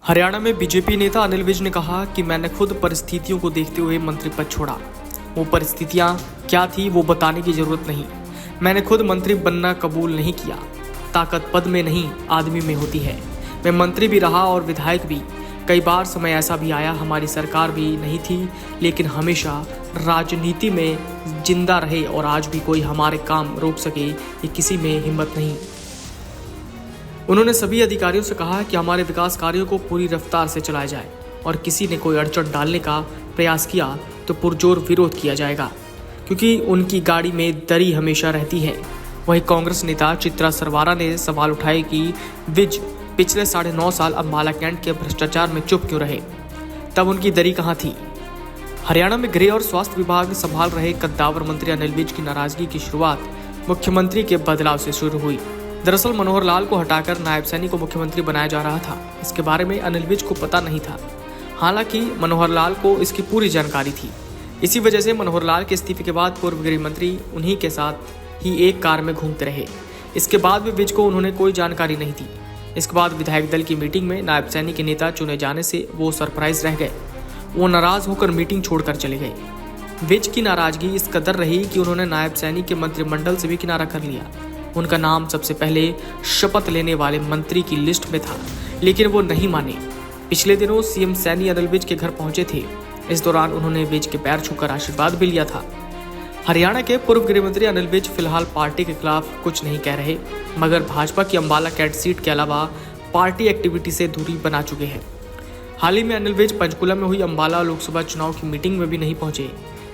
हरियाणा में बीजेपी नेता अनिल विज ने कहा कि मैंने खुद परिस्थितियों को देखते हुए मंत्री पद छोड़ा। वो परिस्थितियां क्या थी वो बताने की जरूरत नहीं। मैंने खुद मंत्री बनना कबूल नहीं किया। ताकत पद में नहीं आदमी में होती है। मैं मंत्री भी रहा और विधायक भी। कई बार समय ऐसा भी आया हमारी सरकार भी नहीं थी, लेकिन हमेशा राजनीति में जिंदा रहे और आज भी कोई हमारे काम रोक सके ये किसी में हिम्मत नहीं। उन्होंने सभी अधिकारियों से कहा कि हमारे विकास कार्यों को पूरी रफ्तार से चलाया जाए और किसी ने कोई अड़चन डालने का प्रयास किया तो पुरजोर विरोध किया जाएगा, क्योंकि उनकी गाड़ी में दरी हमेशा रहती है। वहीं कांग्रेस नेता चित्रा सरवारा ने सवाल उठाए कि विज पिछले 9.5 साल अम्बाला कैंट के भ्रष्टाचार में चुप क्यों रहे, तब उनकी दरी कहाँ थी। हरियाणा में गृह और स्वास्थ्य विभाग संभाल रहे कद्दावर मंत्री अनिल विज की नाराजगी की शुरुआत मुख्यमंत्री के बदलाव से शुरू हुई। दरअसल मनोहर लाल को हटाकर नायब सैनी को मुख्यमंत्री बनाया जा रहा था। इसके बारे में अनिल विज को पता नहीं था। हालांकि मनोहर लाल को इसकी पूरी जानकारी थी। इसी वजह से मनोहर लाल के इस्तीफे के बाद पूर्व गृह मंत्री उन्हीं के साथ ही एक कार में घूमते रहे। इसके बाद भी विज को उन्होंने कोई जानकारी नहीं दी। इसके बाद विधायक दल की मीटिंग में नायब सैनी के नेता चुने जाने से वो सरप्राइज रह गए। वो नाराज होकर मीटिंग छोड़कर चले गए। विज की नाराजगी इस कदर रही कि उन्होंने नायब सैनी के मंत्रिमंडल से भी किनारा कर लिया। उनका नाम सबसे पहले शपथ लेने वाले मंत्री की लिस्ट में था, लेकिन वो नहीं माने। पिछले दिनों सीएम सैनी अनिल विज के घर पहुंचे थे। इस दौरान उन्होंने विज के पैर छूकर आशीर्वाद भी लिया था। हरियाणा के पूर्व गृह मंत्री अनिल विज फिलहाल पार्टी के खिलाफ कुछ नहीं कह रहे, मगर भाजपा की अम्बाला कैंट सीट के अलावा पार्टी एक्टिविटी से दूरी बना चुके हैं। हाल ही में अनिल विज पंचकुला में हुई अम्बाला लोकसभा चुनाव की मीटिंग में भी नहीं पहुंचे।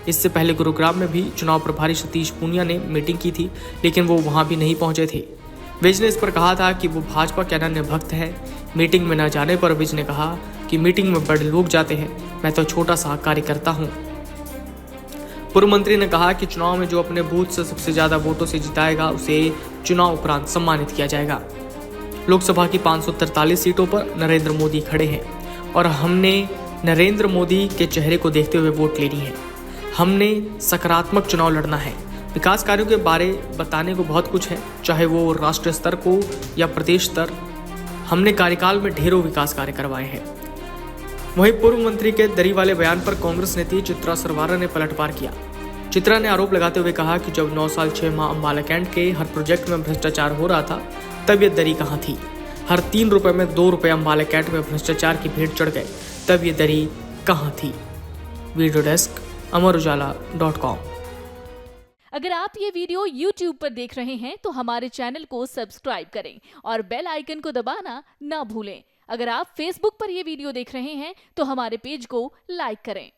इससे पहले गुरुग्राम में भी चुनाव प्रभारी सतीश पूनिया ने मीटिंग की थी, लेकिन वो वहां भी नहीं पहुंचे थे। विज ने इस पर कहा था कि वो भाजपा के अनन्य भक्त हैं। मीटिंग में न जाने पर विज ने कहा कि मीटिंग में बड़े लोग जाते हैं, मैं तो छोटा सा कार्यकर्ता हूं। पूर्व मंत्री ने कहा कि चुनाव में जो अपने बूथ से सबसे ज्यादा वोटों से जिताएगा उसे चुनाव उपरांत सम्मानित किया जाएगा। लोकसभा की 543 सीटों पर नरेंद्र मोदी खड़े हैं और हमने नरेंद्र मोदी के चेहरे को देखते हुए वोट लेनी है। हमने सकारात्मक चुनाव लड़ना है। विकास कार्यों के बारे बताने को बहुत कुछ है, चाहे वो राष्ट्रीय स्तर को या प्रदेश स्तर। हमने कार्यकाल में ढेरों विकास कार्य करवाए हैं। वहीं पूर्व मंत्री के दरी वाले बयान पर कांग्रेस नेत्री चित्रा सरवारा ने पलटवार किया। चित्रा ने आरोप लगाते हुए कहा कि जब 9 साल 6 माह अम्बाला कैंट के हर प्रोजेक्ट में भ्रष्टाचार हो रहा था, तब ये दरी कहाँ थी। हर 3 रुपए में 2 रुपए अम्बाला कैंट में भ्रष्टाचार की भेंट चढ़ गए, तब ये दरी कहाँ थी। Video desk Amar Ujala dot com. अगर आप ये वीडियो YouTube पर देख रहे हैं तो हमारे चैनल को सब्सक्राइब करें और बेल आइकन को दबाना ना भूलें। अगर आप Facebook पर ये वीडियो देख रहे हैं तो हमारे पेज को लाइक करें।